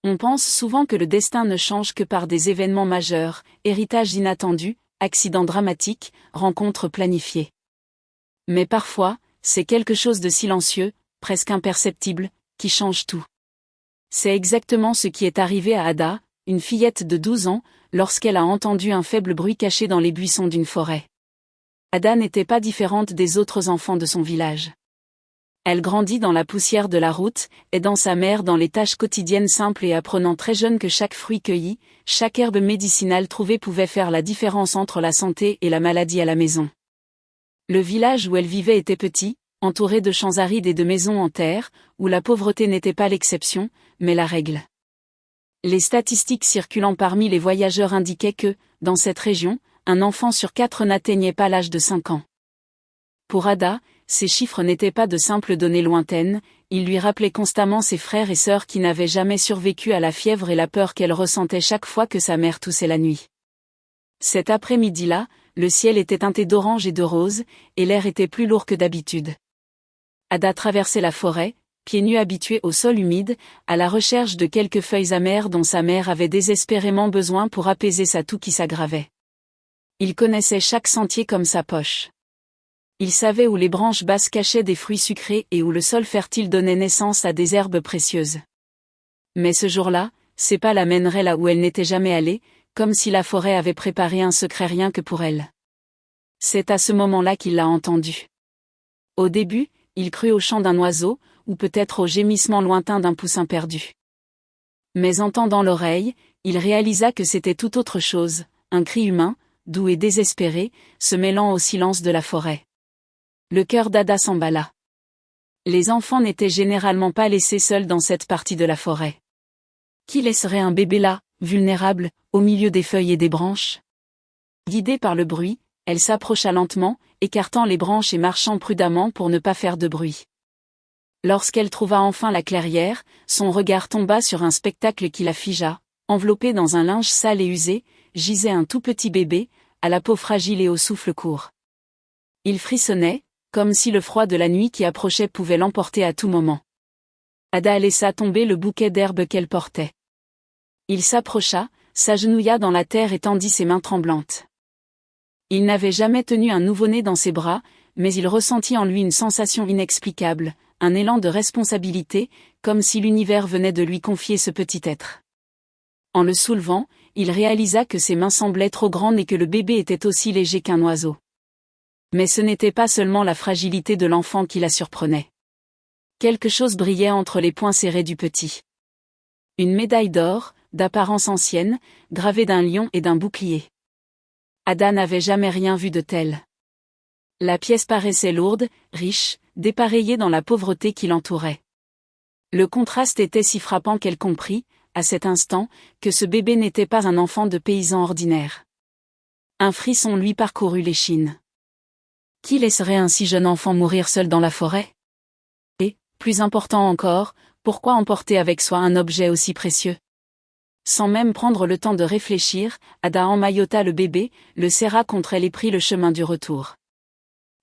On pense souvent que le destin ne change que par des événements majeurs, héritages inattendus, accidents dramatiques, rencontres planifiées. Mais parfois, c'est quelque chose de silencieux, presque imperceptible, qui change tout. C'est exactement ce qui est arrivé à Ada, une fillette de 12 ans, lorsqu'elle a entendu un faible bruit caché dans les buissons d'une forêt. Ada n'était pas différente des autres enfants de son village. Elle grandit dans la poussière de la route, aidant sa mère dans les tâches quotidiennes simples et apprenant très jeune que chaque fruit cueilli, chaque herbe médicinale trouvée pouvait faire la différence entre la santé et la maladie à la maison. Le village où elle vivait était petit, entouré de champs arides et de maisons en terre, où la pauvreté n'était pas l'exception, mais la règle. Les statistiques circulant parmi les voyageurs indiquaient que, dans cette région, un enfant sur 4 n'atteignait pas l'âge de 5 ans. Pour Ada, ces chiffres n'étaient pas de simples données lointaines, ils lui rappelaient constamment ses frères et sœurs qui n'avaient jamais survécu à la fièvre et la peur qu'elle ressentait chaque fois que sa mère toussait la nuit. Cet après-midi-là, le ciel était teinté d'orange et de rose, et l'air était plus lourd que d'habitude. Ada traversait la forêt, pieds nus habitués au sol humide, à la recherche de quelques feuilles amères dont sa mère avait désespérément besoin pour apaiser sa toux qui s'aggravait. Il connaissait chaque sentier comme sa poche. Il savait où les branches basses cachaient des fruits sucrés et où le sol fertile donnait naissance à des herbes précieuses. Mais ce jour-là, ses pas la mèneraient là où elle n'était jamais allée, comme si la forêt avait préparé un secret rien que pour elle. C'est à ce moment-là qu'il l'a entendu. Au début, il crut au chant d'un oiseau, ou peut-être au gémissement lointain d'un poussin perdu. Mais en tendant l'oreille, il réalisa que c'était tout autre chose, un cri humain, doux et désespéré, se mêlant au silence de la forêt. Le cœur d'Ada s'emballa. Les enfants n'étaient généralement pas laissés seuls dans cette partie de la forêt. Qui laisserait un bébé là, vulnérable, au milieu des feuilles et des branches? Guidée par le bruit, elle s'approcha lentement, écartant les branches et marchant prudemment pour ne pas faire de bruit. Lorsqu'elle trouva enfin la clairière, son regard tomba sur un spectacle qui la figea. Enveloppé dans un linge sale et usé, gisait un tout petit bébé, à la peau fragile et au souffle court. Il frissonnait, comme si le froid de la nuit qui approchait pouvait l'emporter à tout moment. Ada laissa tomber le bouquet d'herbes qu'elle portait. Il s'approcha, s'agenouilla dans la terre et tendit ses mains tremblantes. Il n'avait jamais tenu un nouveau-né dans ses bras, mais il ressentit en lui une sensation inexplicable, un élan de responsabilité, comme si l'univers venait de lui confier ce petit être. En le soulevant, il réalisa que ses mains semblaient trop grandes et que le bébé était aussi léger qu'un oiseau. Mais ce n'était pas seulement la fragilité de l'enfant qui la surprenait. Quelque chose brillait entre les poings serrés du petit. Une médaille d'or, d'apparence ancienne, gravée d'un lion et d'un bouclier. Ada n'avait jamais rien vu de tel. La pièce paraissait lourde, riche, dépareillée dans la pauvreté qui l'entourait. Le contraste était si frappant qu'elle comprit, à cet instant, que ce bébé n'était pas un enfant de paysan ordinaire. Un frisson lui parcourut l'échine. Qui laisserait un si jeune enfant mourir seul dans la forêt? Et, plus important encore, pourquoi emporter avec soi un objet aussi précieux? Sans même prendre le temps de réfléchir, Ada emmaillota le bébé, le serra contre elle et prit le chemin du retour.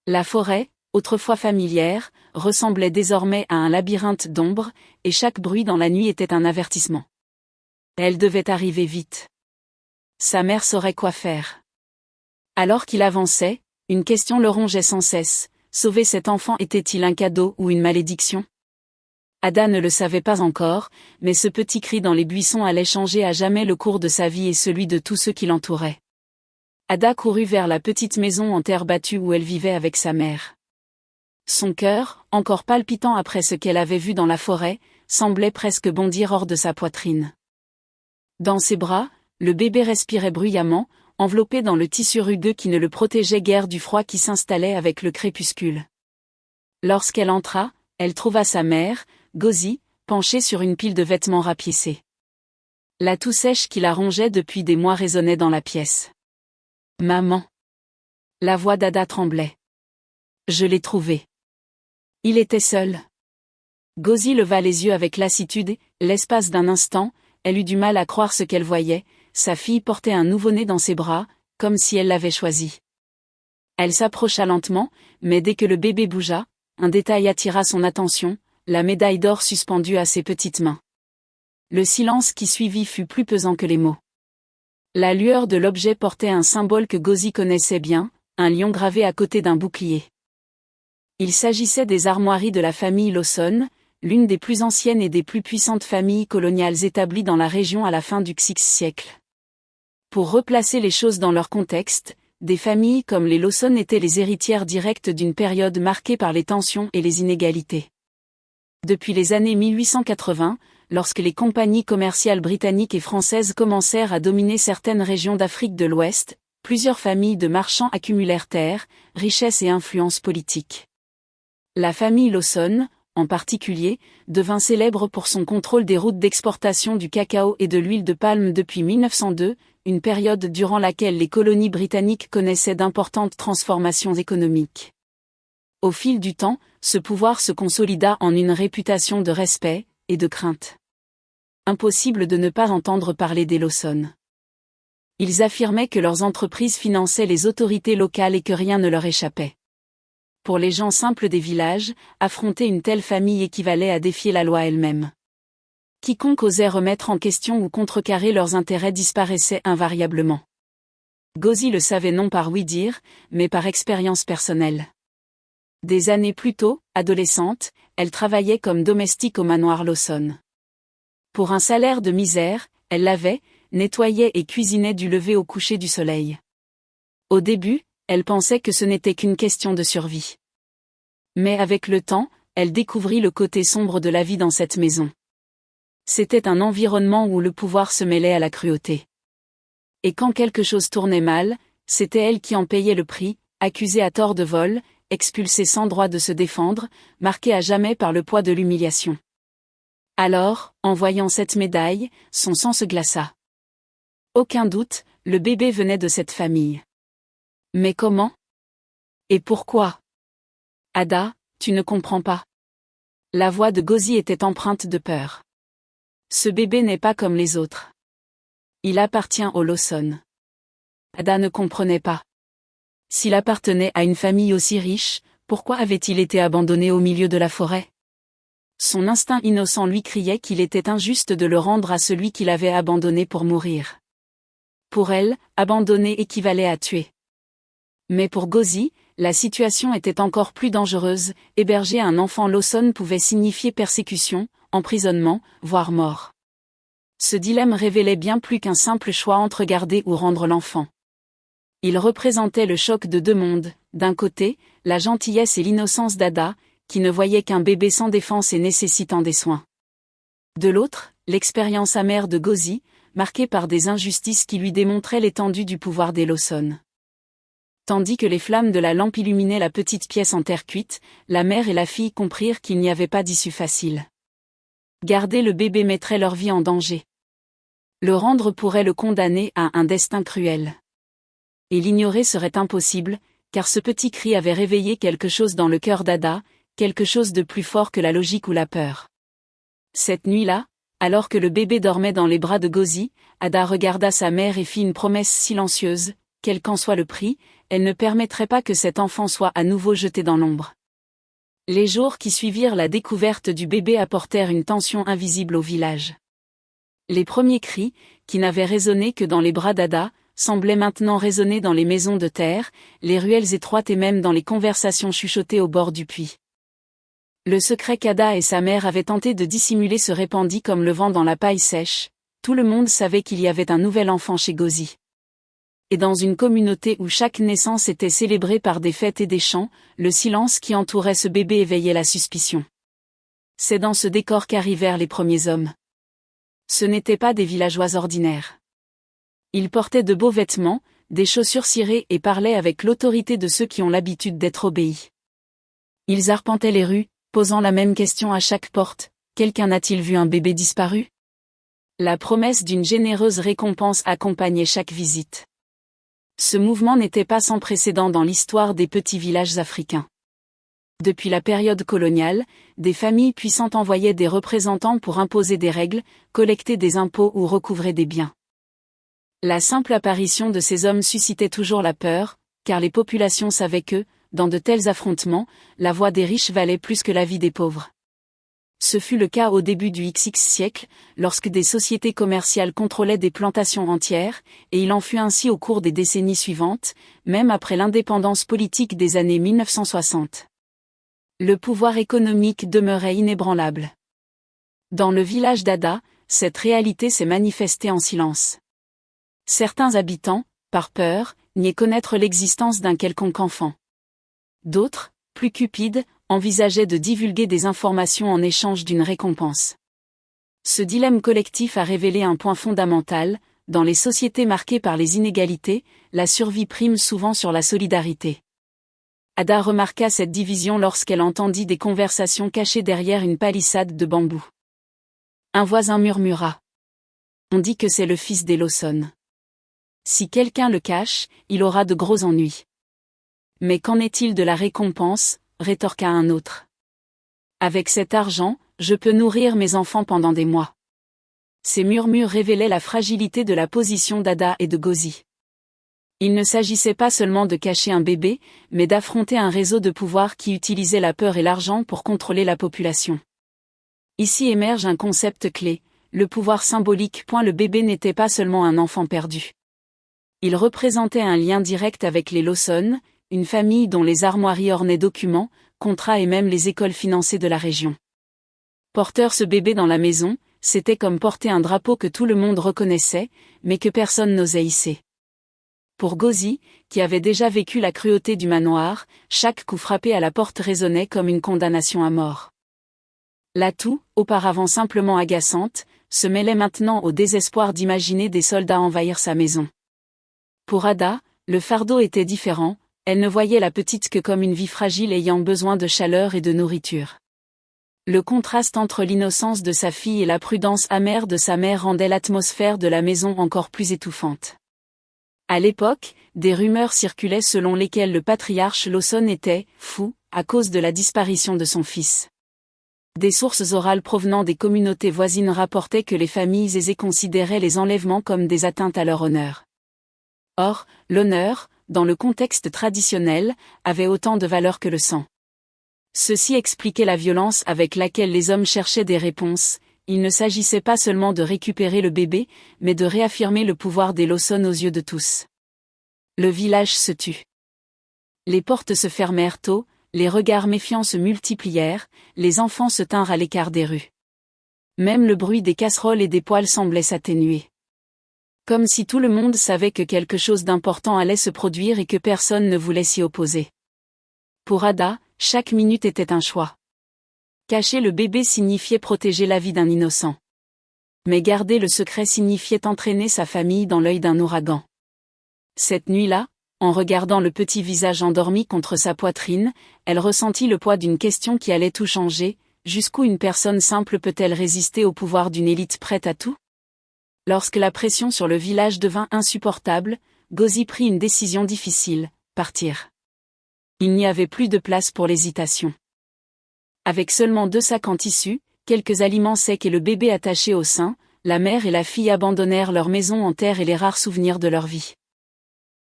La forêt, autrefois familière, ressemblait désormais à un labyrinthe d'ombres, et chaque bruit dans la nuit était un avertissement. Elle devait arriver vite. Sa mère saurait quoi faire. Alors qu'il avançait, une question le rongeait sans cesse. Sauver cet enfant était-il un cadeau ou une malédiction? Ada ne le savait pas encore, mais ce petit cri dans les buissons allait changer à jamais le cours de sa vie et celui de tous ceux qui l'entouraient. Ada courut vers la petite maison en terre battue où elle vivait avec sa mère. Son cœur, encore palpitant après ce qu'elle avait vu dans la forêt, semblait presque bondir hors de sa poitrine. Dans ses bras, le bébé respirait bruyamment, enveloppé dans le tissu rugueux qui ne le protégeait guère du froid qui s'installait avec le crépuscule. Lorsqu'elle entra, elle trouva sa mère, Gozi, penchée sur une pile de vêtements rapiécés. La toux sèche qui la rongeait depuis des mois résonnait dans la pièce. « Maman !» La voix d'Ada tremblait. « Je l'ai trouvé. » Il était seul. Gozi leva les yeux avec lassitude et, l'espace d'un instant, elle eut du mal à croire ce qu'elle voyait. Sa fille portait un nouveau-né dans ses bras, comme si elle l'avait choisi. Elle s'approcha lentement, mais dès que le bébé bougea, un détail attira son attention, la médaille d'or suspendue à ses petites mains. Le silence qui suivit fut plus pesant que les mots. La lueur de l'objet portait un symbole que Gauzy connaissait bien, un lion gravé à côté d'un bouclier. Il s'agissait des armoiries de la famille Lawson, l'une des plus anciennes et des plus puissantes familles coloniales établies dans la région à la fin du XVIe siècle. Pour replacer les choses dans leur contexte, des familles comme les Lawson étaient les héritières directes d'une période marquée par les tensions et les inégalités. Depuis les années 1880, lorsque les compagnies commerciales britanniques et françaises commencèrent à dominer certaines régions d'Afrique de l'Ouest, plusieurs familles de marchands accumulèrent terres, richesses et influences politiques. La famille Lawson, en particulier, devint célèbre pour son contrôle des routes d'exportation du cacao et de l'huile de palme depuis 1902, une période durant laquelle les colonies britanniques connaissaient d'importantes transformations économiques. Au fil du temps, ce pouvoir se consolida en une réputation de respect et de crainte. Impossible de ne pas entendre parler des Lawson. Ils affirmaient que leurs entreprises finançaient les autorités locales et que rien ne leur échappait. Pour les gens simples des villages, affronter une telle famille équivalait à défier la loi elle-même. Quiconque osait remettre en question ou contrecarrer leurs intérêts disparaissait invariablement. Gauzy le savait non par ouï-dire, mais par expérience personnelle. Des années plus tôt, adolescente, elle travaillait comme domestique au manoir Lawson. Pour un salaire de misère, elle lavait, nettoyait et cuisinait du lever au coucher du soleil. Au début, elle pensait que ce n'était qu'une question de survie. Mais avec le temps, elle découvrit le côté sombre de la vie dans cette maison. C'était un environnement où le pouvoir se mêlait à la cruauté. Et quand quelque chose tournait mal, c'était elle qui en payait le prix, accusée à tort de vol, expulsée sans droit de se défendre, marquée à jamais par le poids de l'humiliation. Alors, en voyant cette médaille, son sang se glaça. Aucun doute, le bébé venait de cette famille. Mais comment? Et pourquoi? Ada, tu ne comprends pas. La voix de Gauzy était empreinte de peur. Ce bébé n'est pas comme les autres. Il appartient aux Lawson. Ada ne comprenait pas. S'il appartenait à une famille aussi riche, pourquoi avait-il été abandonné au milieu de la forêt? Son instinct innocent lui criait qu'il était injuste de le rendre à celui qui l'avait abandonné pour mourir. Pour elle, abandonner équivalait à tuer. Mais pour Gauzy, la situation était encore plus dangereuse, héberger un enfant Lawson pouvait signifier persécution, emprisonnement, voire mort. Ce dilemme révélait bien plus qu'un simple choix entre garder ou rendre l'enfant. Il représentait le choc de deux mondes, d'un côté, la gentillesse et l'innocence d'Ada, qui ne voyait qu'un bébé sans défense et nécessitant des soins. De l'autre, l'expérience amère de Gauzy, marquée par des injustices qui lui démontraient l'étendue du pouvoir des Lawson. Tandis que les flammes de la lampe illuminaient la petite pièce en terre cuite, la mère et la fille comprirent qu'il n'y avait pas d'issue facile. Garder le bébé mettrait leur vie en danger. Le rendre pourrait le condamner à un destin cruel. Et l'ignorer serait impossible, car ce petit cri avait réveillé quelque chose dans le cœur d'Ada, quelque chose de plus fort que la logique ou la peur. Cette nuit-là, alors que le bébé dormait dans les bras de Gauzy, Ada regarda sa mère et fit une promesse silencieuse, quel qu'en soit le prix, elle ne permettrait pas que cet enfant soit à nouveau jeté dans l'ombre. Les jours qui suivirent la découverte du bébé apportèrent une tension invisible au village. Les premiers cris, qui n'avaient résonné que dans les bras d'Ada, semblaient maintenant résonner dans les maisons de terre, les ruelles étroites et même dans les conversations chuchotées au bord du puits. Le secret qu'Ada et sa mère avaient tenté de dissimuler se répandit comme le vent dans la paille sèche. Tout le monde savait qu'il y avait un nouvel enfant chez Gauzy. Et dans une communauté où chaque naissance était célébrée par des fêtes et des chants, le silence qui entourait ce bébé éveillait la suspicion. C'est dans ce décor qu'arrivèrent les premiers hommes. Ce n'étaient pas des villageois ordinaires. Ils portaient de beaux vêtements, des chaussures cirées et parlaient avec l'autorité de ceux qui ont l'habitude d'être obéis. Ils arpentaient les rues, posant la même question à chaque porte, quelqu'un a-t-il vu un bébé disparu? La promesse d'une généreuse récompense accompagnait chaque visite. Ce mouvement n'était pas sans précédent dans l'histoire des petits villages africains. Depuis la période coloniale, des familles puissantes envoyaient des représentants pour imposer des règles, collecter des impôts ou recouvrer des biens. La simple apparition de ces hommes suscitait toujours la peur, car les populations savaient que, dans de tels affrontements, la voix des riches valait plus que la vie des pauvres. Ce fut le cas au début du XX siècle, lorsque des sociétés commerciales contrôlaient des plantations entières, et il en fut ainsi au cours des décennies suivantes, même après l'indépendance politique des années 1960. Le pouvoir économique demeurait inébranlable. Dans le village d'Ada, cette réalité s'est manifestée en silence. Certains habitants, par peur, niaient connaître l'existence d'un quelconque enfant. D'autres, plus cupides, envisageaient de divulguer des informations en échange d'une récompense. Ce dilemme collectif a révélé un point fondamental: dans les sociétés marquées par les inégalités, la survie prime souvent sur la solidarité. Ada remarqua cette division lorsqu'elle entendit des conversations cachées derrière une palissade de bambou. Un voisin murmura: « On dit que c'est le fils des Lawson. Si quelqu'un le cache, il aura de gros ennuis. » « Mais qu'en est-il de la récompense ?» rétorqua un autre. « Avec cet argent, je peux nourrir mes enfants pendant des mois. » Ces murmures révélaient la fragilité de la position d'Ada et de Gozi. Il ne s'agissait pas seulement de cacher un bébé, mais d'affronter un réseau de pouvoir qui utilisait la peur et l'argent pour contrôler la population. Ici émerge un concept clé: le pouvoir symbolique. Le bébé n'était pas seulement un enfant perdu. Il représentait un lien direct avec les Lawson, une famille dont les armoiries ornaient documents, contrats et même les écoles financées de la région. Porter ce bébé dans la maison, c'était comme porter un drapeau que tout le monde reconnaissait, mais que personne n'osait hisser. Pour Gozi, qui avait déjà vécu la cruauté du manoir, chaque coup frappé à la porte résonnait comme une condamnation à mort. La toux, auparavant simplement agaçante, se mêlait maintenant au désespoir d'imaginer des soldats envahir sa maison. Pour Ada, le fardeau était différent. Elle ne voyait la petite que comme une vie fragile ayant besoin de chaleur et de nourriture. Le contraste entre l'innocence de sa fille et la prudence amère de sa mère rendait l'atmosphère de la maison encore plus étouffante. À l'époque, des rumeurs circulaient selon lesquelles le patriarche Lawson était « fou » à cause de la disparition de son fils. Des sources orales provenant des communautés voisines rapportaient que les familles aisées considéraient les enlèvements comme des atteintes à leur honneur. Or, l'honneur, dans le contexte traditionnel, avait autant de valeur que le sang. Ceci expliquait la violence avec laquelle les hommes cherchaient des réponses. Il ne s'agissait pas seulement de récupérer le bébé, mais de réaffirmer le pouvoir des Lawson aux yeux de tous. Le village se tut. Les portes se fermèrent tôt, les regards méfiants se multiplièrent, les enfants se tinrent à l'écart des rues. Même le bruit des casseroles et des poêles semblait s'atténuer. Comme si tout le monde savait que quelque chose d'important allait se produire et que personne ne voulait s'y opposer. Pour Ada, chaque minute était un choix. Cacher le bébé signifiait protéger la vie d'un innocent. Mais garder le secret signifiait entraîner sa famille dans l'œil d'un ouragan. Cette nuit-là, en regardant le petit visage endormi contre sa poitrine, elle ressentit le poids d'une question qui allait tout changer: jusqu'où une personne simple peut-elle résister au pouvoir d'une élite prête à tout ? Lorsque la pression sur le village devint insupportable, Gozi prit une décision difficile: partir. Il n'y avait plus de place pour l'hésitation. Avec seulement 2 sacs en tissu, quelques aliments secs et le bébé attaché au sein, la mère et la fille abandonnèrent leur maison en terre et les rares souvenirs de leur vie.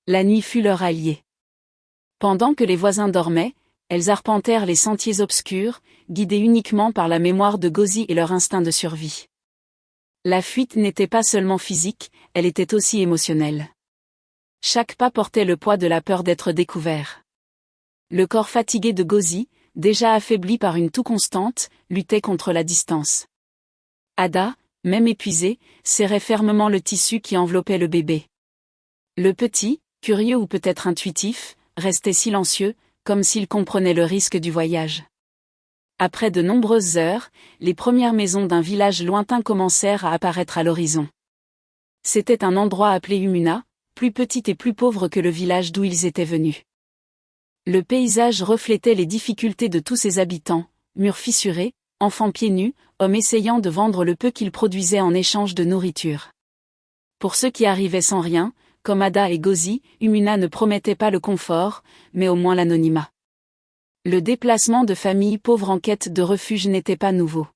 La nuit fut leur alliée. Pendant que les voisins dormaient, elles arpentèrent les sentiers obscurs, guidées uniquement par la mémoire de Gozi et leur instinct de survie. La fuite n'était pas seulement physique, elle était aussi émotionnelle. Chaque pas portait le poids de la peur d'être découvert. Le corps fatigué de Gozi, déjà affaibli par une toux constante, luttait contre la distance. Ada, même épuisée, serrait fermement le tissu qui enveloppait le bébé. Le petit, curieux ou peut-être intuitif, restait silencieux, comme s'il comprenait le risque du voyage. Après de nombreuses heures, les premières maisons d'un village lointain commencèrent à apparaître à l'horizon. C'était un endroit appelé Umuna, plus petit et plus pauvre que le village d'où ils étaient venus. Le paysage reflétait les difficultés de tous ses habitants: murs fissurés, enfants pieds nus, hommes essayant de vendre le peu qu'ils produisaient en échange de nourriture. Pour ceux qui arrivaient sans rien, comme Ada et Gozi, Umuna ne promettait pas le confort, mais au moins l'anonymat. Le déplacement de familles pauvres en quête de refuge n'était pas nouveau.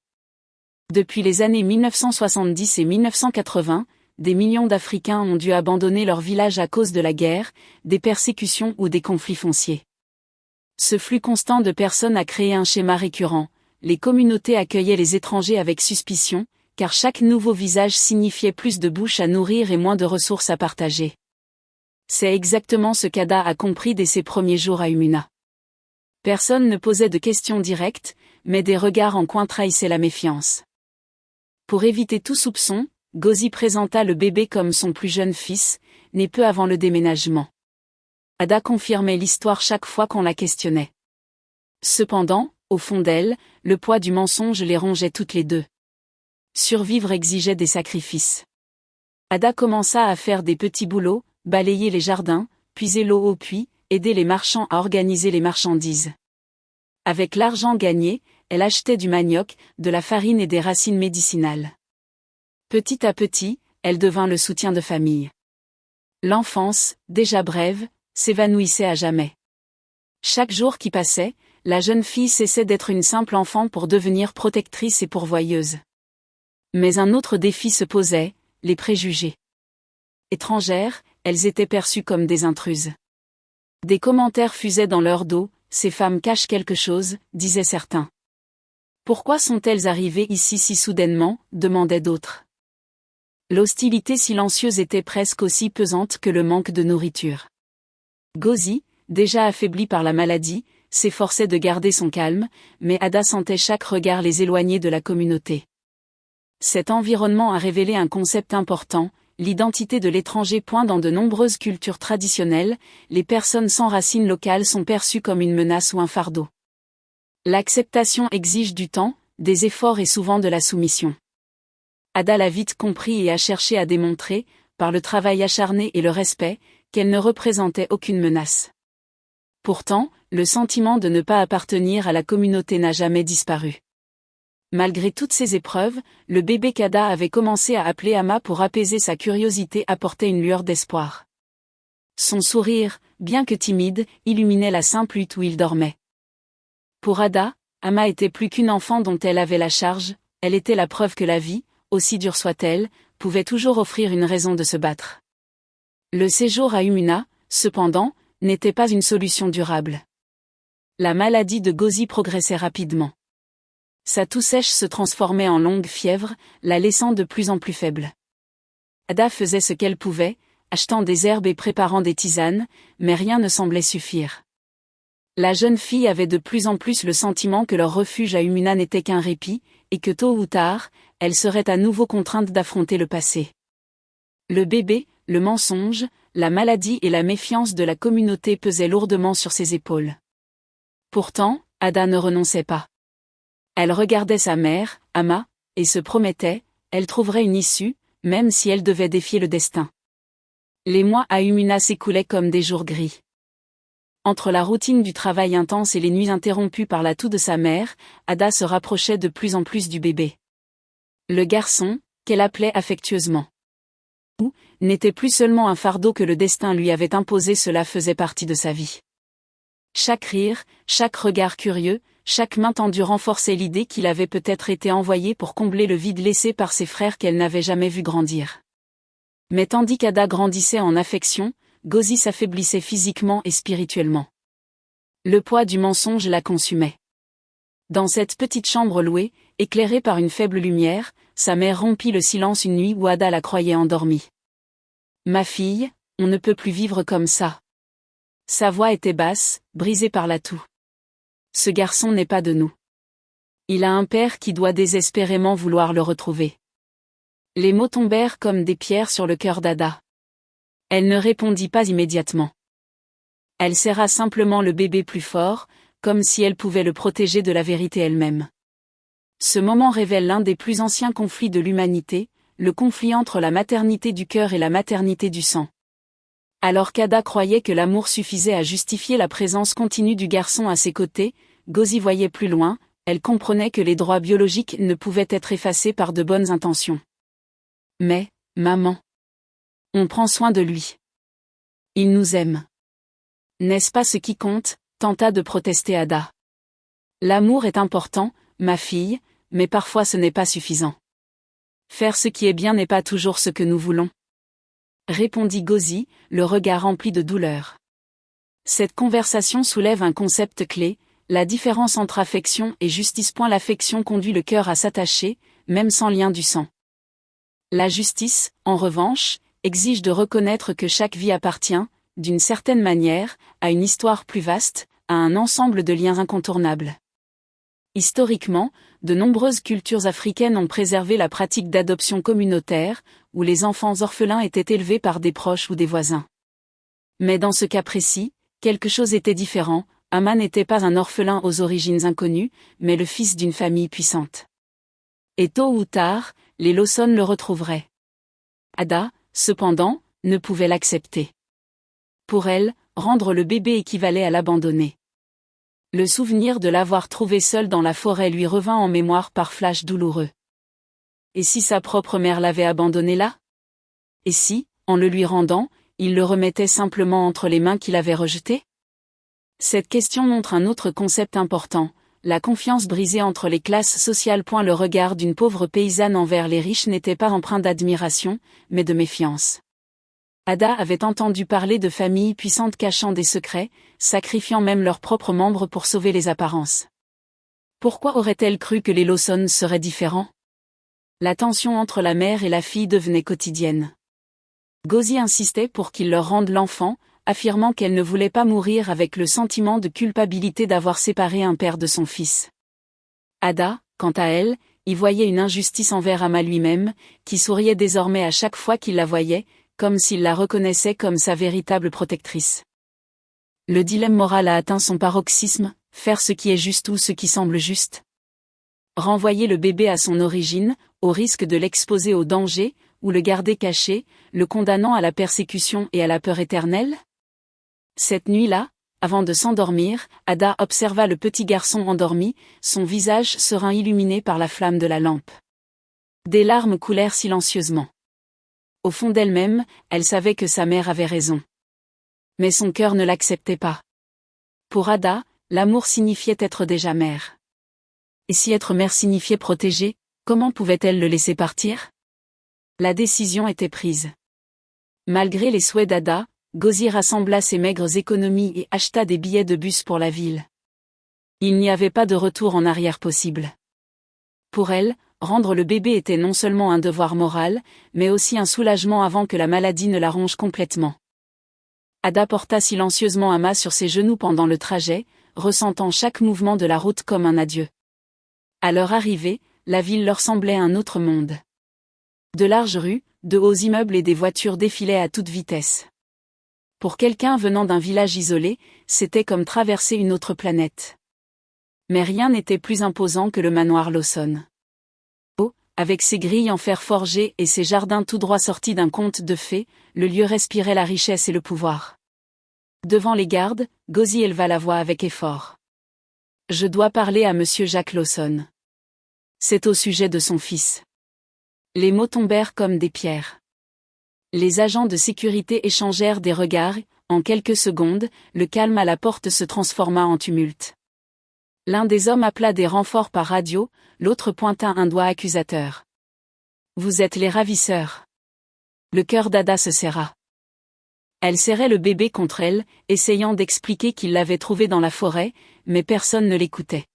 Depuis les années 1970 et 1980, des millions d'Africains ont dû abandonner leur village à cause de la guerre, des persécutions ou des conflits fonciers. Ce flux constant de personnes a créé un schéma récurrent: les communautés accueillaient les étrangers avec suspicion, car chaque nouveau visage signifiait plus de bouches à nourrir et moins de ressources à partager. C'est exactement ce qu'Ada a compris dès ses premiers jours à Umuna. Personne ne posait de questions directes, mais des regards en coin trahissaient la méfiance. Pour éviter tout soupçon, Gozi présenta le bébé comme son plus jeune fils, né peu avant le déménagement. Ada confirmait l'histoire chaque fois qu'on la questionnait. Cependant, au fond d'elle, le poids du mensonge les rongeait toutes les deux. Survivre exigeait des sacrifices. Ada commença à faire des petits boulots, balayer les jardins, puiser l'eau au puits, aider les marchands à organiser les marchandises. Avec l'argent gagné, elle achetait du manioc, de la farine et des racines médicinales. Petit à petit, elle devint le soutien de famille. L'enfance, déjà brève, s'évanouissait à jamais. Chaque jour qui passait, la jeune fille cessait d'être une simple enfant pour devenir protectrice et pourvoyeuse. Mais un autre défi se posait, les préjugés. Étrangères, elles étaient perçues comme des intruses. Des commentaires fusaient dans leur dos, ces femmes cachent quelque chose, disaient certains. Pourquoi sont-elles arrivées ici si soudainement, demandaient d'autres. L'hostilité silencieuse était presque aussi pesante que le manque de nourriture. Gozi, déjà affaiblie par la maladie, s'efforçait de garder son calme, mais Ada sentait chaque regard les éloigner de la communauté. Cet environnement a révélé un concept important, l'identité de l'étranger. Dans de nombreuses cultures traditionnelles, les personnes sans racines locales sont perçues comme une menace ou un fardeau. L'acceptation exige du temps, des efforts et souvent de la soumission. Ada l'a vite compris et a cherché à démontrer, par le travail acharné et le respect, qu'elle ne représentait aucune menace. Pourtant, le sentiment de ne pas appartenir à la communauté n'a jamais disparu. Malgré toutes ces épreuves, le bébé qu'Ada avait commencé à appeler Ama pour apaiser sa curiosité apportait une lueur d'espoir. Son sourire, bien que timide, illuminait la simple hutte où il dormait. Pour Ada, Ama était plus qu'une enfant dont elle avait la charge, elle était la preuve que la vie, aussi dure soit-elle, pouvait toujours offrir une raison de se battre. Le séjour à Umuna, cependant, n'était pas une solution durable. La maladie de Gozi progressait rapidement. Sa toux sèche se transformait en longue fièvre, la laissant de plus en plus faible. Ada faisait ce qu'elle pouvait, achetant des herbes et préparant des tisanes, mais rien ne semblait suffire. La jeune fille avait de plus en plus le sentiment que leur refuge à Umuna n'était qu'un répit, et que tôt ou tard, elle serait à nouveau contrainte d'affronter le passé. Le bébé, le mensonge, la maladie et la méfiance de la communauté pesaient lourdement sur ses épaules. Pourtant, Ada ne renonçait pas. Elle regardait sa mère, Ama, et se promettait, elle trouverait une issue, même si elle devait défier le destin. Les mois à Umuna s'écoulaient comme des jours gris. Entre la routine du travail intense et les nuits interrompues par la toux de sa mère, Ada se rapprochait de plus en plus du bébé. Le garçon, qu'elle appelait affectueusement Ou, n'était plus seulement un fardeau que le destin lui avait imposé, cela faisait partie de sa vie. Chaque rire, chaque regard curieux, chaque main tendue renforçait l'idée qu'il avait peut-être été envoyé pour combler le vide laissé par ses frères qu'elle n'avait jamais vu grandir. Mais tandis qu'Ada grandissait en affection, Gozi s'affaiblissait physiquement et spirituellement. Le poids du mensonge la consumait. Dans cette petite chambre louée, éclairée par une faible lumière, sa mère rompit le silence une nuit où Ada la croyait endormie. « Ma fille, on ne peut plus vivre comme ça. » Sa voix était basse, brisée par la toux. « Ce garçon n'est pas de nous. Il a un père qui doit désespérément vouloir le retrouver. » Les mots tombèrent comme des pierres sur le cœur d'Ada. Elle ne répondit pas immédiatement. Elle serra simplement le bébé plus fort, comme si elle pouvait le protéger de la vérité elle-même. Ce moment révèle l'un des plus anciens conflits de l'humanité, le conflit entre la maternité du cœur et la maternité du sang. Alors qu'Ada croyait que l'amour suffisait à justifier la présence continue du garçon à ses côtés, Gozi voyait plus loin, elle comprenait que les droits biologiques ne pouvaient être effacés par de bonnes intentions. Mais, maman, on prend soin de lui. Il nous aime. N'est-ce pas ce qui compte, tenta de protester Ada. L'amour est important, ma fille, mais parfois ce n'est pas suffisant. Faire ce qui est bien n'est pas toujours ce que nous voulons. Répondit Gozi, le regard rempli de douleur. Cette conversation soulève un concept clé, la différence entre affection et justice. L'affection conduit le cœur à s'attacher, même sans lien du sang. La justice, en revanche, exige de reconnaître que chaque vie appartient, d'une certaine manière, à une histoire plus vaste, à un ensemble de liens incontournables. Historiquement, de nombreuses cultures africaines ont préservé la pratique d'adoption communautaire, où les enfants orphelins étaient élevés par des proches ou des voisins. Mais dans ce cas précis, quelque chose était différent. Amma n'était pas un orphelin aux origines inconnues, mais le fils d'une famille puissante. Et tôt ou tard, les Lawson le retrouveraient. Ada, cependant, ne pouvait l'accepter. Pour elle, rendre le bébé équivalait à l'abandonner. Le souvenir de l'avoir trouvé seul dans la forêt lui revint en mémoire par flash douloureux. Et si sa propre mère l'avait abandonné là? Et si, en le lui rendant, il le remettait simplement entre les mains qu'il avait rejetées? Cette question montre un autre concept important, la confiance brisée entre les classes sociales. Le regard d'une pauvre paysanne envers les riches n'était pas empreint d'admiration, mais de méfiance. Ada avait entendu parler de familles puissantes cachant des secrets, sacrifiant même leurs propres membres pour sauver les apparences. Pourquoi aurait-elle cru que les Lawson seraient différents? La tension entre la mère et la fille devenait quotidienne. Gozi insistait pour qu'il leur rende l'enfant, affirmant qu'elle ne voulait pas mourir avec le sentiment de culpabilité d'avoir séparé un père de son fils. Ada, quant à elle, y voyait une injustice envers Amma lui-même, qui souriait désormais à chaque fois qu'il la voyait, comme s'il la reconnaissait comme sa véritable protectrice. Le dilemme moral a atteint son paroxysme, faire ce qui est juste ou ce qui semble juste. Renvoyer le bébé à son origine, au risque de l'exposer au danger, ou le garder caché, le condamnant à la persécution et à la peur éternelle? Cette nuit-là, avant de s'endormir, Ada observa le petit garçon endormi, son visage serein illuminé par la flamme de la lampe. Des larmes coulèrent silencieusement. Au fond d'elle-même, elle savait que sa mère avait raison. Mais son cœur ne l'acceptait pas. Pour Ada, l'amour signifiait être déjà mère. Et si être mère signifiait protéger, comment pouvait-elle le laisser partir? La décision était prise. Malgré les souhaits d'Ada, Gozi rassembla ses maigres économies et acheta des billets de bus pour la ville. Il n'y avait pas de retour en arrière possible. Pour elle, rendre le bébé était non seulement un devoir moral, mais aussi un soulagement avant que la maladie ne la ronge complètement. Ada porta silencieusement Amma sur ses genoux pendant le trajet, ressentant chaque mouvement de la route comme un adieu. À leur arrivée, la ville leur semblait un autre monde. De larges rues, de hauts immeubles et des voitures défilaient à toute vitesse. Pour quelqu'un venant d'un village isolé, c'était comme traverser une autre planète. Mais rien n'était plus imposant que le manoir Lawson. Avec ses grilles en fer forgé et ses jardins tout droit sortis d'un conte de fées, le lieu respirait la richesse et le pouvoir. Devant les gardes, Gozi éleva la voix avec effort. « Je dois parler à monsieur Jacques Lawson. C'est au sujet de son fils. » Les mots tombèrent comme des pierres. Les agents de sécurité échangèrent des regards, en quelques secondes, le calme à la porte se transforma en tumulte. L'un des hommes appela des renforts par radio, l'autre pointa un doigt accusateur. « Vous êtes les ravisseurs. » Le cœur d'Ada se serra. Elle serrait le bébé contre elle, essayant d'expliquer qu'il l'avait trouvé dans la forêt, mais personne ne l'écoutait.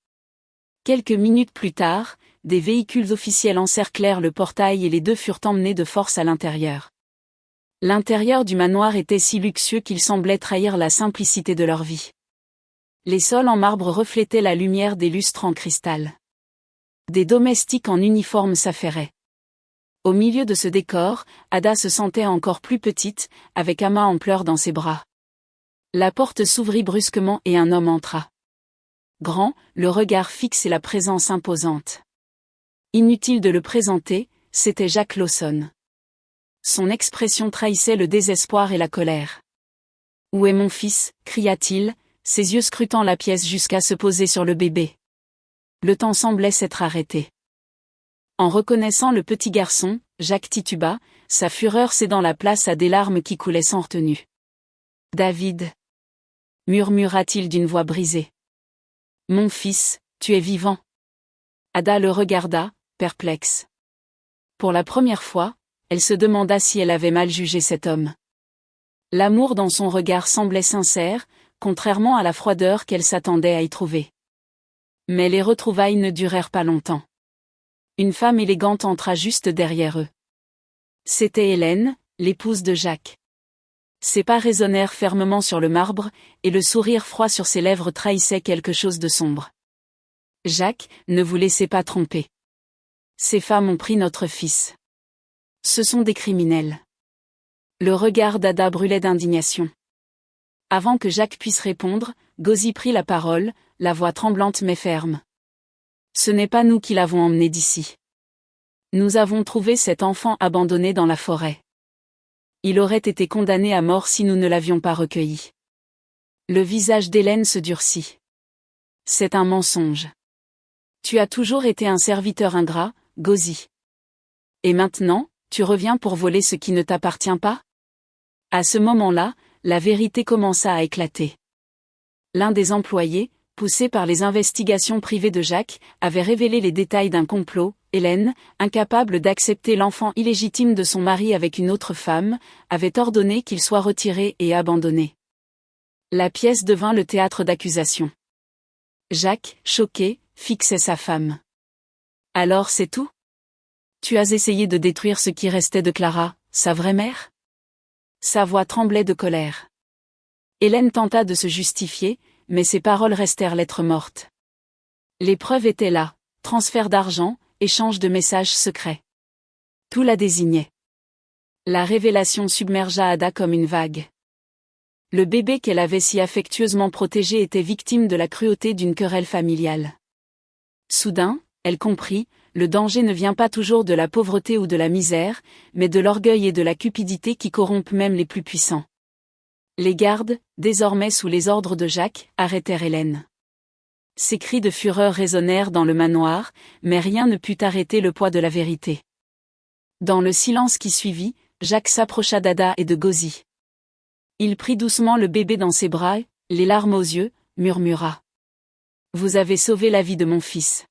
Quelques minutes plus tard, des véhicules officiels encerclèrent le portail et les deux furent emmenés de force à l'intérieur. L'intérieur du manoir était si luxueux qu'il semblait trahir la simplicité de leur vie. Les sols en marbre reflétaient la lumière des lustres en cristal. Des domestiques en uniforme s'affairaient. Au milieu de ce décor, Ada se sentait encore plus petite, avec Amma en pleurs dans ses bras. La porte s'ouvrit brusquement et un homme entra. Grand, le regard fixe et la présence imposante. Inutile de le présenter, c'était Jacques Lawson. Son expression trahissait le désespoir et la colère. « Où est mon fils » cria-t-il, ses yeux scrutant la pièce jusqu'à se poser sur le bébé. Le temps semblait s'être arrêté. En reconnaissant le petit garçon, Jacques tituba, sa fureur cédant la place à des larmes qui coulaient sans retenue. « David » murmura-t-il d'une voix brisée. « Mon fils, tu es vivant. » Ada le regarda, perplexe. Pour la première fois, elle se demanda si elle avait mal jugé cet homme. L'amour dans son regard semblait sincère, contrairement à la froideur qu'elle s'attendait à y trouver. Mais les retrouvailles ne durèrent pas longtemps. Une femme élégante entra juste derrière eux. C'était Hélène, l'épouse de Jacques. Ses pas résonnèrent fermement sur le marbre, et le sourire froid sur ses lèvres trahissait quelque chose de sombre. Jacques, ne vous laissez pas tromper. Ces femmes ont pris notre fils. Ce sont des criminels. Le regard d'Ada brûlait d'indignation. Avant que Jacques puisse répondre, Gauzy prit la parole, la voix tremblante mais ferme. Ce n'est pas nous qui l'avons emmené d'ici. Nous avons trouvé cet enfant abandonné dans la forêt. Il aurait été condamné à mort si nous ne l'avions pas recueilli. Le visage d'Hélène se durcit. C'est un mensonge. Tu as toujours été un serviteur ingrat, Gauzy. Et maintenant, tu reviens pour voler ce qui ne t'appartient pas? À ce moment-là, la vérité commença à éclater. L'un des employés, poussé par les investigations privées de Jacques, avait révélé les détails d'un complot. Hélène, incapable d'accepter l'enfant illégitime de son mari avec une autre femme, avait ordonné qu'il soit retiré et abandonné. La pièce devint le théâtre d'accusations. Jacques, choqué, fixait sa femme. Alors c'est tout? Tu as essayé de détruire ce qui restait de Clara, sa vraie mère? Sa voix tremblait de colère. Hélène tenta de se justifier, mais ses paroles restèrent lettre morte. Les preuves étaient là, transfert d'argent, échange de messages secrets. Tout la désignait. La révélation submergea Ada comme une vague. Le bébé qu'elle avait si affectueusement protégé était victime de la cruauté d'une querelle familiale. Soudain, elle comprit, le danger ne vient pas toujours de la pauvreté ou de la misère, mais de l'orgueil et de la cupidité qui corrompent même les plus puissants. Les gardes, désormais sous les ordres de Jacques, arrêtèrent Hélène. Ses cris de fureur résonnèrent dans le manoir, mais rien ne put arrêter le poids de la vérité. Dans le silence qui suivit, Jacques s'approcha d'Ada et de Gauzy. Il prit doucement le bébé dans ses bras, les larmes aux yeux, murmura. « Vous avez sauvé la vie de mon fils.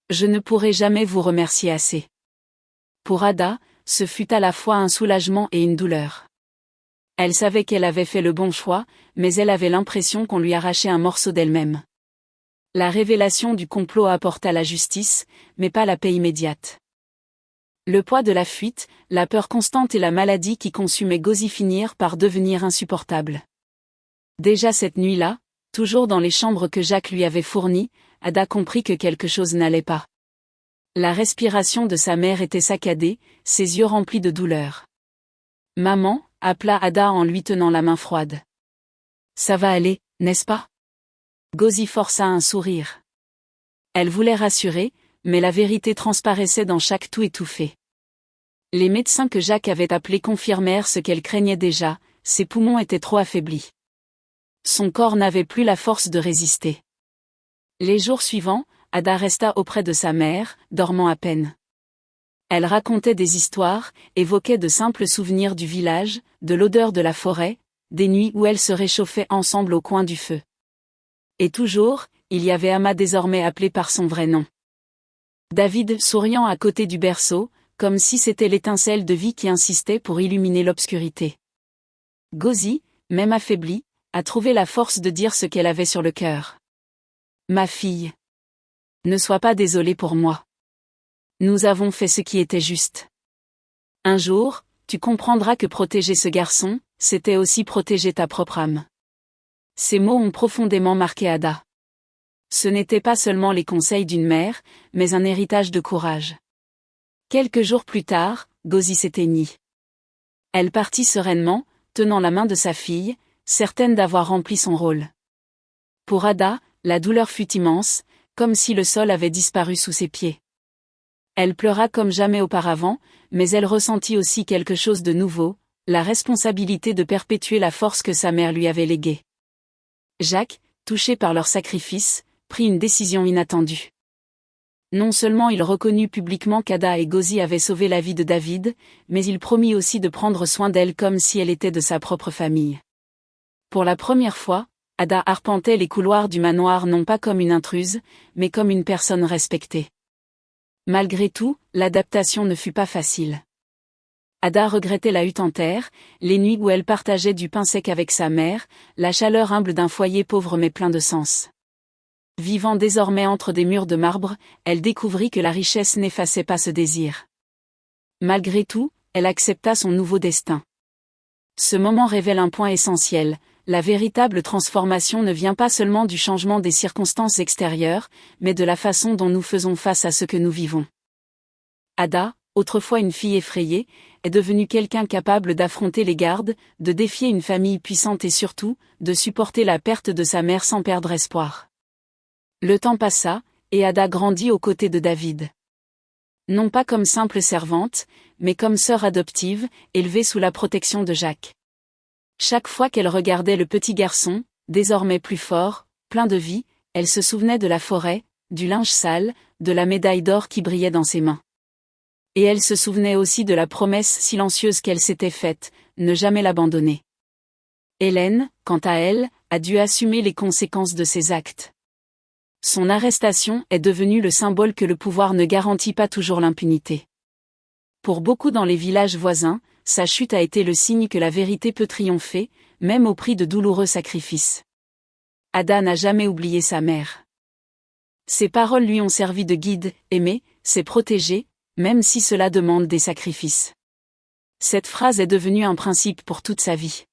Je ne pourrai jamais vous remercier assez. » Pour Ada, ce fut à la fois un soulagement et une douleur. Elle savait qu'elle avait fait le bon choix, mais elle avait l'impression qu'on lui arrachait un morceau d'elle-même. La révélation du complot apporta la justice, mais pas la paix immédiate. Le poids de la fuite, la peur constante et la maladie qui consumaient Gauzy finirent par devenir insupportables. Déjà cette nuit-là, toujours dans les chambres que Jacques lui avait fournies, Ada comprit que quelque chose n'allait pas. La respiration de sa mère était saccadée, ses yeux remplis de douleur. « Maman » appela Ada en lui tenant la main froide. « Ça va aller, n'est-ce pas ?» Gauzy força un sourire. Elle voulait rassurer, mais la vérité transparaissait dans chaque toux étouffé. Les médecins que Jacques avait appelés confirmèrent ce qu'elle craignait déjà, ses poumons étaient trop affaiblis. Son corps n'avait plus la force de résister. Les jours suivants, Ada resta auprès de sa mère, dormant à peine. Elle racontait des histoires, évoquait de simples souvenirs du village, de l'odeur de la forêt, des nuits où elles se réchauffaient ensemble au coin du feu. Et toujours, il y avait Amma désormais appelé par son vrai nom. David souriant à côté du berceau, comme si c'était l'étincelle de vie qui insistait pour illuminer l'obscurité. Gauzy, même affaiblie, a trouvé la force de dire ce qu'elle avait sur le cœur. « Ma fille. Ne sois pas désolée pour moi. Nous avons fait ce qui était juste. Un jour, tu comprendras que protéger ce garçon, c'était aussi protéger ta propre âme. » Ces mots ont profondément marqué Ada. Ce n'étaient pas seulement les conseils d'une mère, mais un héritage de courage. Quelques jours plus tard, Gauzy s'éteignit. Elle partit sereinement, tenant la main de sa fille, certaine d'avoir rempli son rôle. Pour Ada, la douleur fut immense, comme si le sol avait disparu sous ses pieds. Elle pleura comme jamais auparavant, mais elle ressentit aussi quelque chose de nouveau, la responsabilité de perpétuer la force que sa mère lui avait léguée. Jacques, touché par leur sacrifice, prit une décision inattendue. Non seulement il reconnut publiquement qu'Ada et Gauzy avaient sauvé la vie de David, mais il promit aussi de prendre soin d'elle comme si elle était de sa propre famille. Pour la première fois, Ada arpentait les couloirs du manoir non pas comme une intruse, mais comme une personne respectée. Malgré tout, l'adaptation ne fut pas facile. Ada regrettait la hutte en terre, les nuits où elle partageait du pain sec avec sa mère, la chaleur humble d'un foyer pauvre mais plein de sens. Vivant désormais entre des murs de marbre, elle découvrit que la richesse n'effaçait pas ce désir. Malgré tout, elle accepta son nouveau destin. Ce moment révèle un point essentiel: la véritable transformation ne vient pas seulement du changement des circonstances extérieures, mais de la façon dont nous faisons face à ce que nous vivons. Ada, autrefois une fille effrayée, est devenue quelqu'un capable d'affronter les gardes, de défier une famille puissante et surtout, de supporter la perte de sa mère sans perdre espoir. Le temps passa, et Ada grandit aux côtés de David. Non pas comme simple servante, mais comme sœur adoptive, élevée sous la protection de Jacques. Chaque fois qu'elle regardait le petit garçon, désormais plus fort, plein de vie, elle se souvenait de la forêt, du linge sale, de la médaille d'or qui brillait dans ses mains. Et elle se souvenait aussi de la promesse silencieuse qu'elle s'était faite, ne jamais l'abandonner. Hélène, quant à elle, a dû assumer les conséquences de ses actes. Son arrestation est devenue le symbole que le pouvoir ne garantit pas toujours l'impunité. Pour beaucoup dans les villages voisins, sa chute a été le signe que la vérité peut triompher, même au prix de douloureux sacrifices. Ada n'a jamais oublié sa mère. Ses paroles lui ont servi de guide: aimer, c'est protéger, même si cela demande des sacrifices. Cette phrase est devenue un principe pour toute sa vie.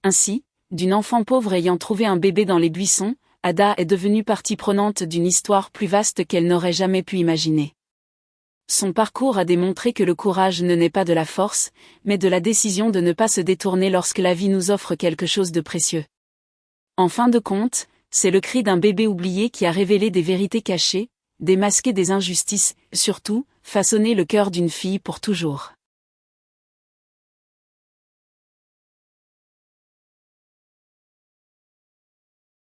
Ainsi, d'une enfant pauvre ayant trouvé un bébé dans les buissons, Ada est devenue partie prenante d'une histoire plus vaste qu'elle n'aurait jamais pu imaginer. Son parcours a démontré que le courage ne naît pas de la force, mais de la décision de ne pas se détourner lorsque la vie nous offre quelque chose de précieux. En fin de compte, c'est le cri d'un bébé oublié qui a révélé des vérités cachées, démasqué des injustices, surtout, façonné le cœur d'une fille pour toujours.